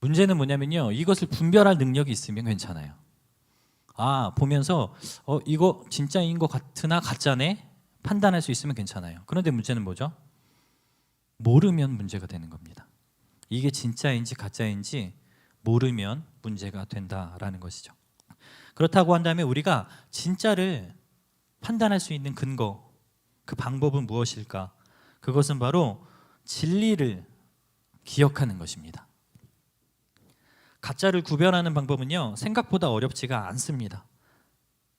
Speaker 3: 문제는 뭐냐면요, 이것을 분별할 능력이 있으면 괜찮아요. 보면서 이거 진짜인 것 같으나 가짜네 판단할 수 있으면 괜찮아요. 그런데 문제는 뭐죠? 모르면 문제가 되는 겁니다. 이게 진짜인지 가짜인지 모르면 문제가 된다라는 것이죠. 그렇다고 한다면 우리가 진짜를 판단할 수 있는 근거, 그 방법은 무엇일까? 그것은 바로 진리를 기억하는 것입니다. 가짜를 구별하는 방법은요, 생각보다 어렵지가 않습니다.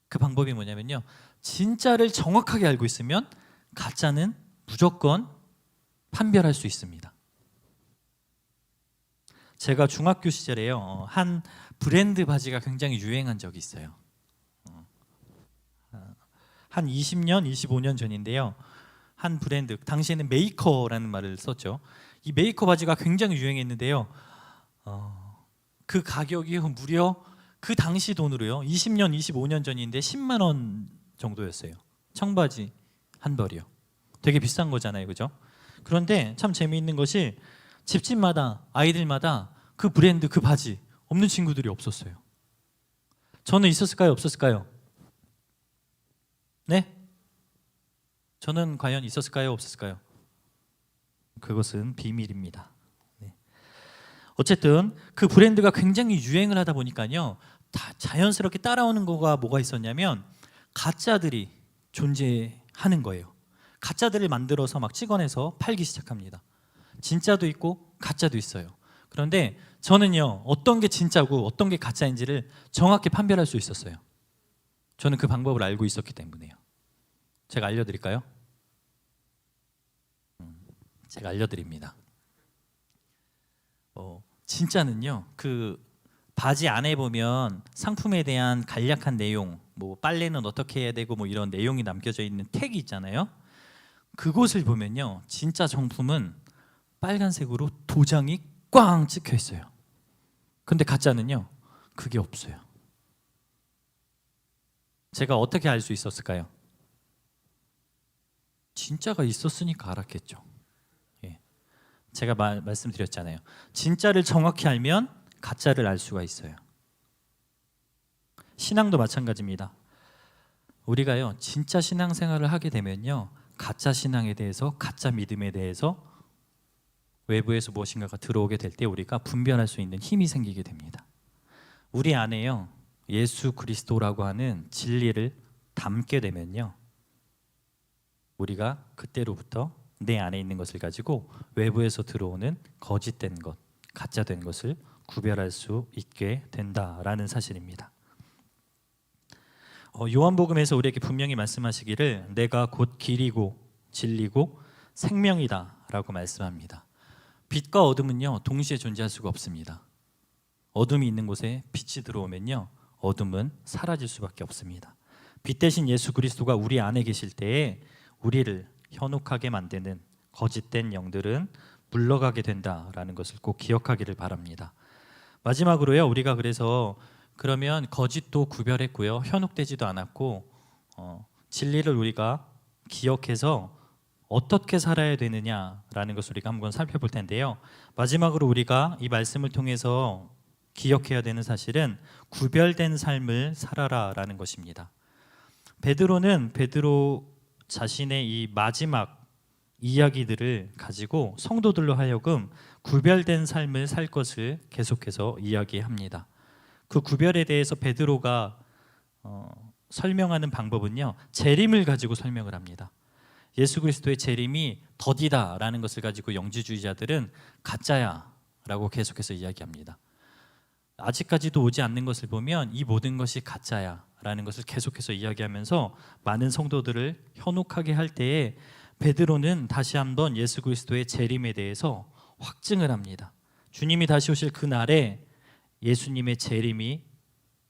Speaker 3: 그 방법이 뭐냐면요, 진짜를 정확하게 알고 있으면 가짜는 무조건 판별할 수 있습니다. 제가 중학교 시절에요, 한 브랜드 바지가 굉장히 유행한 적이 있어요. 한 20년, 25년 전인데요, 한 브랜드, 당시에는 메이커라는 말을 썼죠. 이 메이커 바지가 굉장히 유행했는데요, 그 가격이 무려 그 당시 돈으로요, 20년, 25년 전인데 10만 원 정도였어요. 청바지 한 벌이요. 되게 비싼 거잖아요, 그죠? 그런데 참 재미있는 것이 집집마다, 아이들마다 그 브랜드, 그 바지 없는 친구들이 없었어요. 저는 있었을까요, 없었을까요? 네? 저는 과연 있었을까요, 없었을까요? 그것은 비밀입니다. 네. 어쨌든 그 브랜드가 굉장히 유행을 하다 보니까요, 다 자연스럽게 따라오는 거가 뭐가 있었냐면 가짜들이 존재하는 거예요. 가짜들을 만들어서 막 찍어내서 팔기 시작합니다. 진짜도 있고 가짜도 있어요. 그런데 저는요, 어떤 게 진짜고 어떤 게 가짜인지를 정확히 판별할 수 있었어요. 저는 그 방법을 알고 있었기 때문에요. 제가 알려드릴까요? 제가 알려드립니다. 진짜는요, 그 바지 안에 보면 상품에 대한 간략한 내용, 뭐 빨래는 어떻게 해야 되고 뭐 이런 내용이 남겨져 있는 택이 있잖아요. 그곳을 보면요, 진짜 정품은 빨간색으로 도장이 꽝 찍혀 있어요. 근데 가짜는요, 그게 없어요. 제가 어떻게 알 수 있었을까요? 진짜가 있었으니까 알았겠죠. 예. 제가 말씀드렸잖아요. 진짜를 정확히 알면 가짜를 알 수가 있어요. 신앙도 마찬가지입니다. 우리가요, 진짜 신앙생활을 하게 되면요, 가짜 신앙에 대해서, 가짜 믿음에 대해서 외부에서 무엇인가가 들어오게 될 때 우리가 분별할 수 있는 힘이 생기게 됩니다. 우리 안에요, 예수 그리스도라고 하는 진리를 담게 되면요, 우리가 그때로부터 내 안에 있는 것을 가지고 외부에서 들어오는 거짓된 것, 가짜된 것을 구별할 수 있게 된다라는 사실입니다. 요한복음에서 우리에게 분명히 말씀하시기를 내가 곧 길이고 진리고 생명이다라고 말씀합니다. 빛과 어둠은요, 동시에 존재할 수가 없습니다. 어둠이 있는 곳에 빛이 들어오면요, 어둠은 사라질 수밖에 없습니다. 빛 대신 예수 그리스도가 우리 안에 계실 때에 우리를 현혹하게 만드는 거짓된 영들은 물러가게 된다라는 것을 꼭 기억하기를 바랍니다. 마지막으로요, 우리가 그래서 그러면 거짓도 구별했고요, 현혹되지도 않았고, 진리를 우리가 기억해서 어떻게 살아야 되느냐라는 것을 우리가 한번 살펴볼 텐데요. 마지막으로 우리가 이 말씀을 통해서 기억해야 되는 사실은 구별된 삶을 살아라라는 것입니다. 베드로 자신의 이 마지막 이야기들을 가지고 성도들로 하여금 구별된 삶을 살 것을 계속해서 이야기합니다. 그 구별에 대해서 베드로가 설명하는 방법은요, 재림을 가지고 설명을 합니다. 예수 그리스도의 재림이 더디다라는 것을 가지고 영지주의자들은 가짜야라고 계속해서 이야기합니다. 아직까지도 오지 않는 것을 보면 이 모든 것이 가짜야라는 것을 계속해서 이야기하면서 많은 성도들을 현혹하게 할 때에 베드로는 다시 한번 예수 그리스도의 재림에 대해서 확증을 합니다. 주님이 다시 오실 그 날에 예수님의 재림이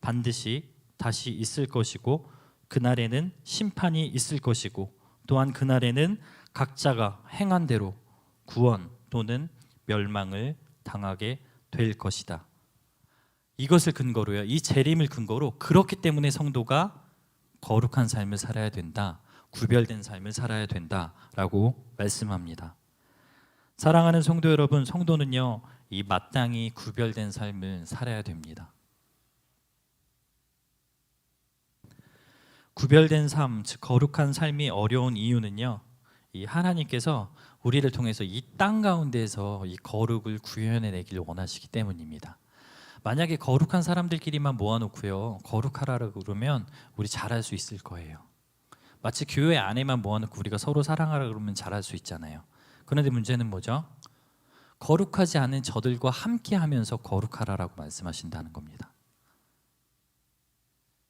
Speaker 3: 반드시 다시 있을 것이고, 그날에는 심판이 있을 것이고, 또한 그날에는 각자가 행한 대로 구원 또는 멸망을 당하게 될 것이다. 이것을 근거로요, 이 재림을 근거로, 그렇기 때문에 성도가 거룩한 삶을 살아야 된다, 구별된 삶을 살아야 된다라고 말씀합니다. 사랑하는 성도 여러분, 성도는요 이 마땅히 구별된 삶을 살아야 됩니다. 구별된 삶, 즉 거룩한 삶이 어려운 이유는요 이 하나님께서 우리를 통해서 이 땅 가운데에서 이 거룩을 구현해내길 원하시기 때문입니다. 만약에 거룩한 사람들끼리만 모아놓고요 거룩하라고 그러면 우리 잘할 수 있을 거예요. 마치 교회 안에만 모아놓고 우리가 서로 사랑하라 그러면 잘할 수 있잖아요. 그런데 문제는 뭐죠? 거룩하지 않은 저들과 함께 하면서 거룩하라라고 말씀하신다는 겁니다.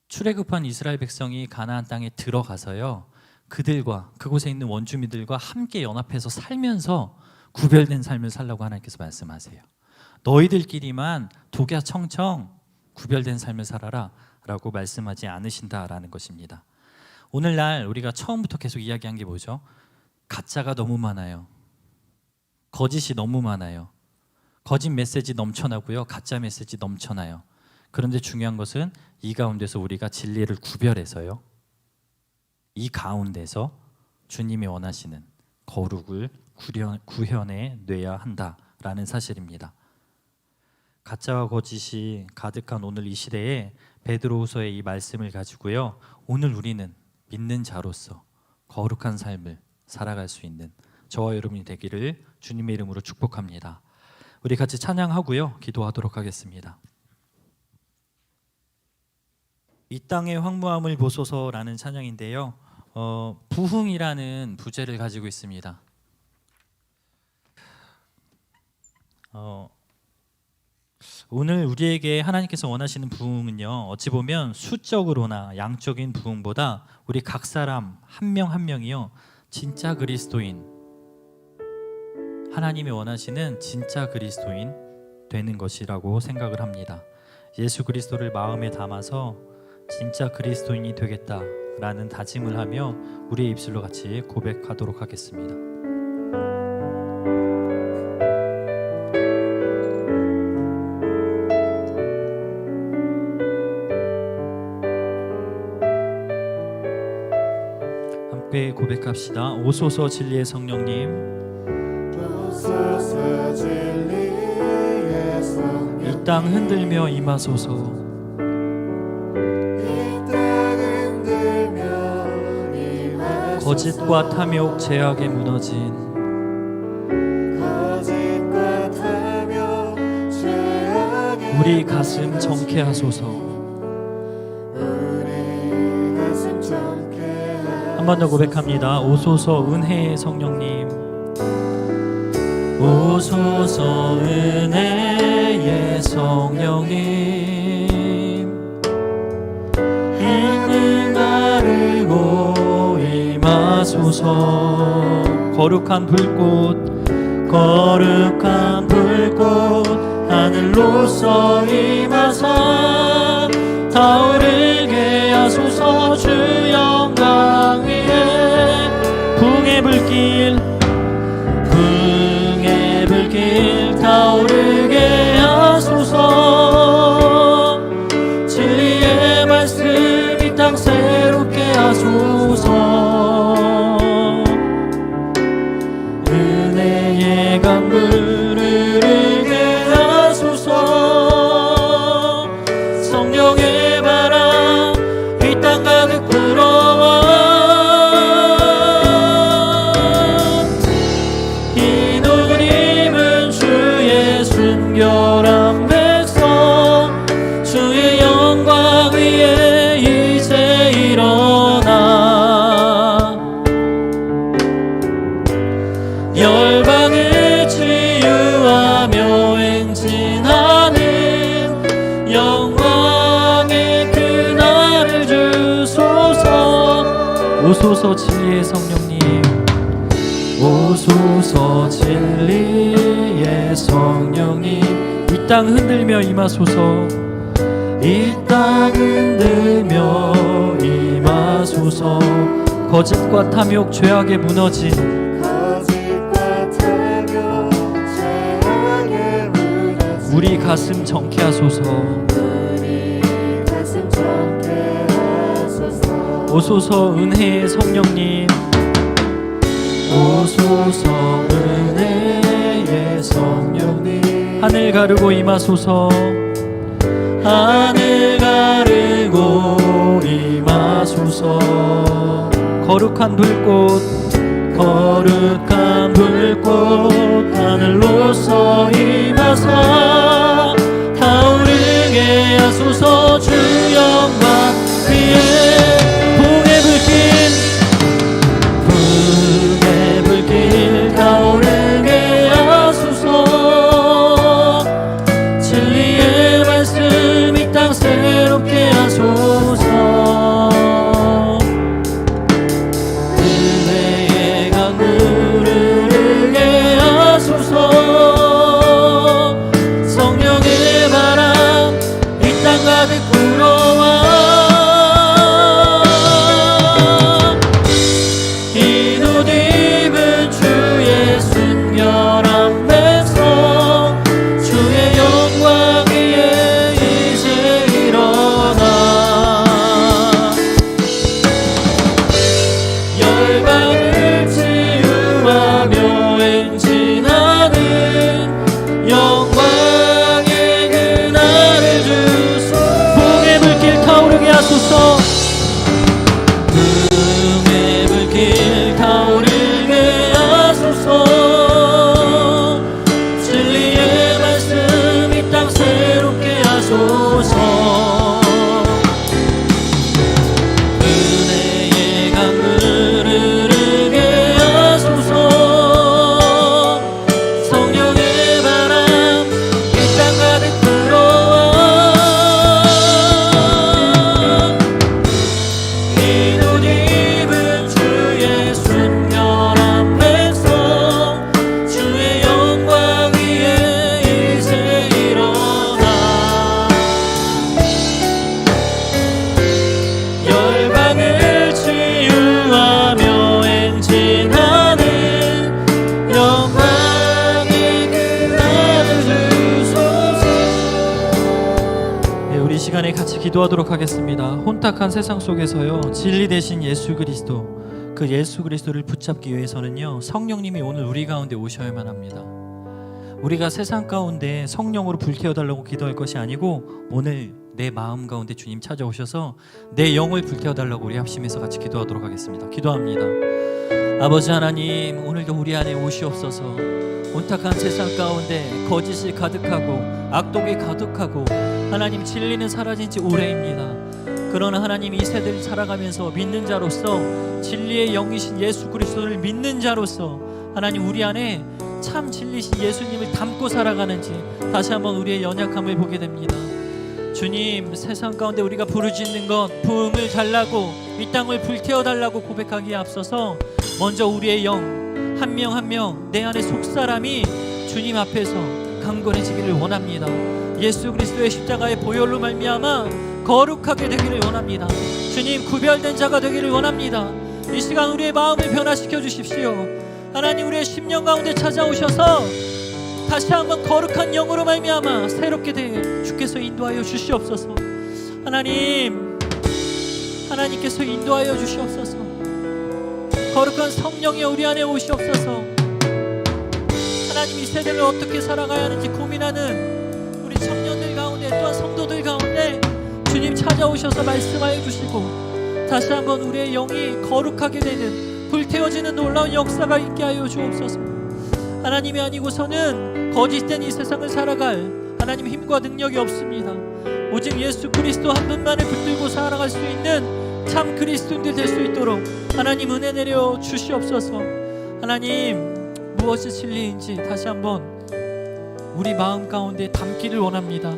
Speaker 3: 출애굽한 이스라엘 백성이 가나안 땅에 들어가서요 그들과 그곳에 있는 원주민들과 함께 연합해서 살면서 구별된 삶을 살라고 하나님께서 말씀하세요. 너희들끼리만 독야청청 구별된 삶을 살아라 라고 말씀하지 않으신다라는 것입니다. 오늘날 우리가 처음부터 계속 이야기한 게 뭐죠? 가짜가 너무 많아요. 거짓이 너무 많아요. 거짓 메시지 넘쳐나고요 가짜 메시지 넘쳐나요. 그런데 중요한 것은 이 가운데서 우리가 진리를 구별해서요 이 가운데서 주님이 원하시는 거룩을 구현해 내야 한다라는 사실입니다. 가짜와 거짓이 가득한 오늘 이 시대에 베드로후서의 이 말씀을 가지고요 오늘 우리는 믿는 자로서 거룩한 삶을 살아갈 수 있는 저와 여러분이 되기를 주님의 이름으로 축복합니다. 우리 같이 찬양하고요 기도하도록 하겠습니다. 이 땅의 황무함을 보소서라는 찬양인데요 부흥이라는 부제를 가지고 있습니다. 오늘 우리에게 하나님께서 원하시는 부흥은요 어찌 보면 수적으로나 양적인 부흥보다 우리 각 사람 한 명 한 명이요 진짜 그리스도인, 하나님이 원하시는 진짜 그리스도인 되는 것이라고 생각을 합니다. 예수 그리스도를 마음에 담아서 진짜 그리스도인이 되겠다라는 다짐을 하며 우리의 입술로 같이 고백하도록 하겠습니다. 함께 고백합시다. 오소서 진리의 성령님,
Speaker 4: 오소서 진리의 성령,
Speaker 3: 이 땅 흔들며 임하소서.
Speaker 4: 이 땅 흔들며 임하소서.
Speaker 3: 거짓과 탐욕 죄악에 무너진
Speaker 4: 거짓과 탐욕 죄악에
Speaker 3: 우리 가슴 정케하소서.
Speaker 4: 우리 가슴 정케
Speaker 3: 한 번 더 고백합니다. 오소서 은혜의 성령님, 오소서 은혜의 성령님, 있는 나르고 임하소서. 거룩한 불꽃, 거룩한 불꽃 하늘로서 임하사 타오르게 하소서. 주 영광 위에 붕의 불길, 붕의 불길 타오르게 하소서. 진리의 말씀 이 땅 새롭게 하소서. 은혜의 강물 흐르게 하소서. 성령의 바람 이 땅 가득 불어와 이 녹은 입은 주의 순결한 백성, 주의 영광 위에 이제 일어나 열방을 치유하며 행진하는 영광의 그날을 주소서. 오소서 진리의 성령님, 오소서 진리의 성령님, 이 땅 흔들며 임하소서. 이 땅 흔들며 임하소서. 거짓과 탐욕 죄악에 무너진
Speaker 4: 거짓과 탐욕 죄악에 무너진
Speaker 3: 우리 가슴 정케하소서.
Speaker 4: 우리 가슴 정케 하소서.
Speaker 3: 오소서 은혜의 성령님, 오소서 은혜의 하늘 가르고 임하소서. 하늘 가르고 임하소서. 거룩한 불꽃 거룩한 불꽃 하늘로서 임하사 타오르게 하소서. 주 영광 위에 붕의 불길 타오르게 하소서. 진리의 말씀 이 땅 새롭게 하소서. 은혜의 강물 흐르게 하소서. 성령의 바람 이 땅 가득 불어와 이곳 입은 주의 순결한 백성 주의 영광 위에 이제 일어나 열방을 치유하며 행진하는 영광의 그날을 주소. 붕의 불길 타오르게 하소서. 붕의 불길 타오르게 하소서. 진리의 말씀 이 땅 새롭게 하소서. 은혜의 강물 흐르게 하소서. 성령의 바람 이 땅 가득 불어와 이곳 입은 주의 순결한 백성 주의 영광 위에 이제 일어나 열방을 치유하며 행진하는 영광의 그날을 주소서. 네, 우리 이 시간에 같이 기도하도록 하겠습니다. 혼탁한 세상 속에서요, 진리 대신 예수 그리스도, 그 예수 그리스도를 붙잡기 위해서는요, 성령님이 오늘 우리 가운데 오셔야만 합니다. 우리가 세상 가운데 성령으로 불태워달라고 기도할 것이 아니고 오늘 내 마음 가운데 주님 찾아오셔서 내 영을 불태워달라고 우리 합심해서 같이 기도하도록 하겠습니다. 기도합니다. 아버지 하나님, 오늘도 우리 안에 오시옵소서. 온탁한 세상 가운데 거짓이 가득하고 악독이 가득하고 하나님 진리는 사라진 지 오래입니다. 그러나 하나님, 이 세대를 살아가면서 믿는 자로서 진리의 영이신 예수 그리스도를 믿는 자로서 하나님, 우리 안에 참 진리신 예수님을 담고 살아가는지 다시 한번 우리의 연약함을 보게 됩니다. 주님, 세상 가운데 우리가 부르짖는 것, 부흥을 달라고, 이 땅을 불태워달라고 고백하기에 앞서서 먼저 우리의 영 한 명 한 명 내 안의 속사람이 주님 앞에서 강건해지기를 원합니다. 예수 그리스도의 십자가의 보혈로 말미암아 거룩하게 되기를 원합니다. 주님, 구별된 자가 되기를 원합니다. 이 시간 우리의 마음을 변화시켜 주십시오. 하나님, 우리의 심령 가운데 찾아오셔서 다시 한번 거룩한 영으로 말미암아 새롭게 되게 주께서 인도하여 주시옵소서. 하나님, 하나님께서 인도하여 주시옵소서. 거룩한 성령이 우리 안에 오시옵소서. 하나님, 이 세대를 어떻게 살아가야 하는지 고민하는 우리 청년들 가운데, 또한 성도들 가운데 주님 찾아오셔서 말씀하여 주시고 다시 한번 우리의 영이 거룩하게 되는, 불태워지는 놀라운 역사가 있게 하여 주옵소서. 하나님이 아니고서는 거짓된 이 세상을 살아갈 하나님 힘과 능력이 없습니다. 오직 예수 그리스도 한 분만을 붙들고 살아갈 수 있는 참 그리스도인들 될 수 있도록 하나님 은혜 내려 주시옵소서. 하나님, 무엇이 진리인지 다시 한번 우리 마음 가운데 담기를 원합니다.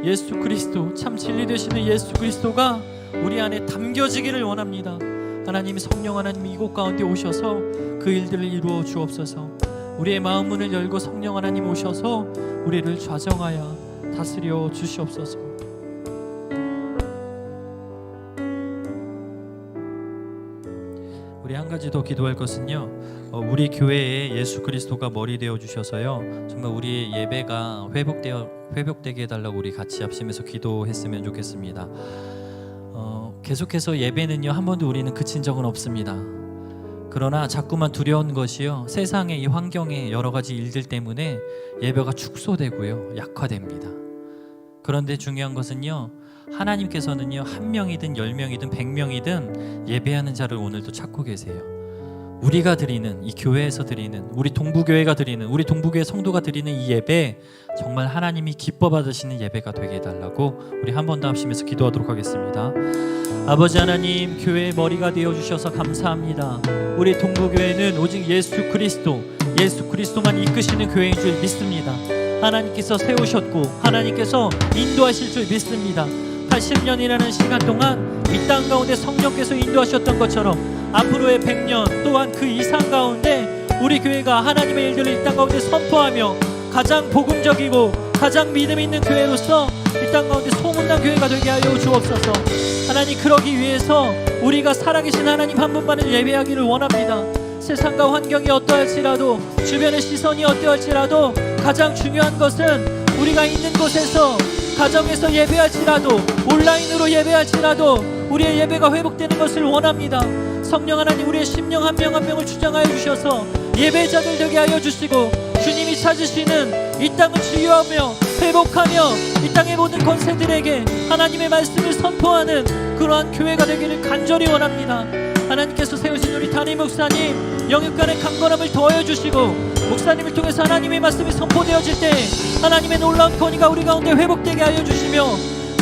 Speaker 3: 예수 그리스도, 참 진리 되시는 예수 그리스도가 우리 안에 담겨지기를 원합니다. 하나님, 성령 하나님 이곳 가운데 오셔서 그 일들을 이루어 주옵소서. 우리의 마음 문을 열고 성령 하나님 오셔서 우리를 좌정하여 다스려 주시옵소서. 우리 한 가지 더 기도할 것은요, 우리 교회에 예수 그리스도가 머리 되어 주셔서요, 정말 우리의 예배가 회복되게 해달라고 우리 같이 합심해서 기도했으면 좋겠습니다. 계속해서 예배는요, 한 번도 우리는 그친 적은 없습니다. 그러나 자꾸만 두려운 것이요, 세상의 이 환경의 여러 가지 일들 때문에 예배가 축소되고요, 약화됩니다. 그런데 중요한 것은요, 하나님께서는요, 1명이든 10명이든 100명이든 예배하는 자를 오늘도 찾고 계세요. 우리가 드리는, 이 교회에서 드리는, 우리 동부교회가 드리는, 우리 동부교회 성도가 드리는 이 예배, 정말 하나님이 기뻐 받으시는 예배가 되게 해달라고 우리 한 번 더 합심해서 기도하도록 하겠습니다. 아버지 하나님, 교회의 머리가 되어주셔서 감사합니다. 우리 동부교회는 오직 예수 그리스도만 이끄시는 교회인 줄 믿습니다. 하나님께서 세우셨고 하나님께서 인도하실 줄 믿습니다. 80년이라는 시간 동안 이 땅 가운데 성령께서 인도하셨던 것처럼 앞으로의 100년 또한 그 이상 가운데 우리 교회가 하나님의 일들을 이 땅 가운데 선포하며 가장 복음적이고 가장 믿음 있는 교회로서 이 땅 가운데 소문난 교회가 되게 하여 주옵소서. 하나님, 그러기 위해서 우리가 살아계신 하나님 한 분만을 예배하기를 원합니다. 세상과 환경이 어떠할지라도, 주변의 시선이 어떠할지라도, 가장 중요한 것은 우리가 있는 곳에서, 가정에서 예배할지라도, 온라인으로 예배할지라도 우리의 예배가 회복되는 것을 원합니다. 성령 하나님, 우리의 심령 한 명 한 명을 주장하여 주셔서 예배자들 되게 하여 주시고, 주님이 찾으시는 이 땅을 치유하며 회복하며 이 땅의 모든 권세들에게 하나님의 말씀을 선포하는 그러한 교회가 되기를 간절히 원합니다. 하나님께서 세우신 우리 담임 목사님 영육간의 강건함을 더하여 주시고, 목사님을 통해서 하나님의 말씀이 선포되어질 때 하나님의 놀라운 권위가 우리 가운데 회복되게 하여 주시며,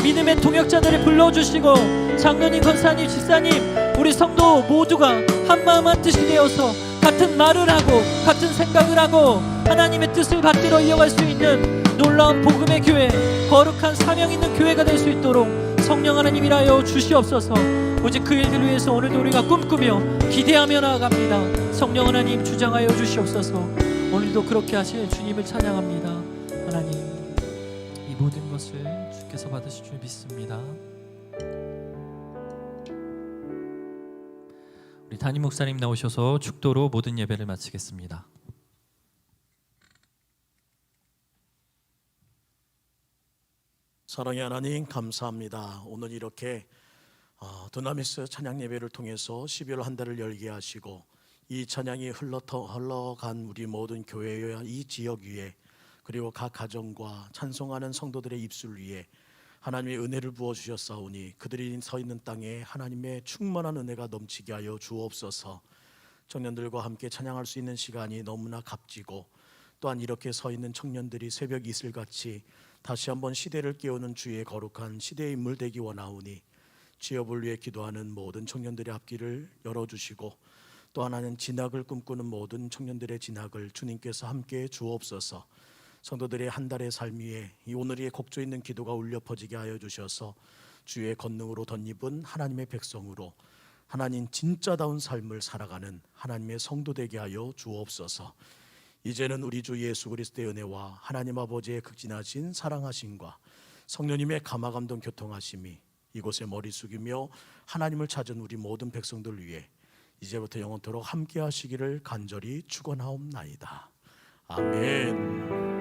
Speaker 3: 믿음의 동역자들을 불러주시고, 장로님, 권사님, 집사님, 우리 성도 모두가 한마음 한뜻이 되어서 같은 말을 하고 같은 생각을 하고 하나님의 뜻을 받들어 이어갈 수 있는 놀라운 복음의 교회, 거룩한 사명 있는 교회가 될 수 있도록 성령 하나님이라여 주시옵소서. 오직 그 일들을 위해서 오늘도 우리가 꿈꾸며 기대하며 나아갑니다. 성령 하나님 주장하여 주시옵소서. 오늘도 그렇게 하실 주님을 찬양합니다. 하나님, 이 모든 것을 주께서 받으실 줄 믿습니다. 우리 담임 목사님 나오셔서 축도로 모든 예배를 마치겠습니다.
Speaker 5: 사랑의 하나님, 감사합니다. 오늘 이렇게 두나미스 찬양 예배를 통해서 12월 한 달을 열게 하시고, 이 찬양이 흘러간 우리 모든 교회와 이 지역 위에, 그리고 각 가정과 찬송하는 성도들의 입술 위에 하나님의 은혜를 부어주셨사오니, 그들이 서 있는 땅에 하나님의 충만한 은혜가 넘치게 하여 주옵소서. 청년들과 함께 찬양할 수 있는 시간이 너무나 값지고, 또한 이렇게 서 있는 청년들이 새벽 이슬같이 다시 한번 시대를 깨우는 주의 거룩한 시대의 인물 되기 원하오니, 취업을 위해 기도하는 모든 청년들의 앞길을 열어주시고, 또 하나는 진학을 꿈꾸는 모든 청년들의 진학을 주님께서 함께 주옵소서. 성도들의 한 달의 삶 위에 이 오늘의 곡조 있는 기도가 울려 퍼지게 하여 주셔서 주의 권능으로 덧입은 하나님의 백성으로 하나님 진짜다운 삶을 살아가는 하나님의 성도 되게 하여 주옵소서. 이제는 우리 주 예수 그리스도의 은혜와 하나님 아버지의 극진하신 사랑하심과 성령님의 감화감동 교통하심이 이곳에 머리 숙이며 하나님을 찾은 우리 모든 백성들 위해 이제부터 영원토록 함께 하시기를 간절히 축원하옵나이다. 아멘.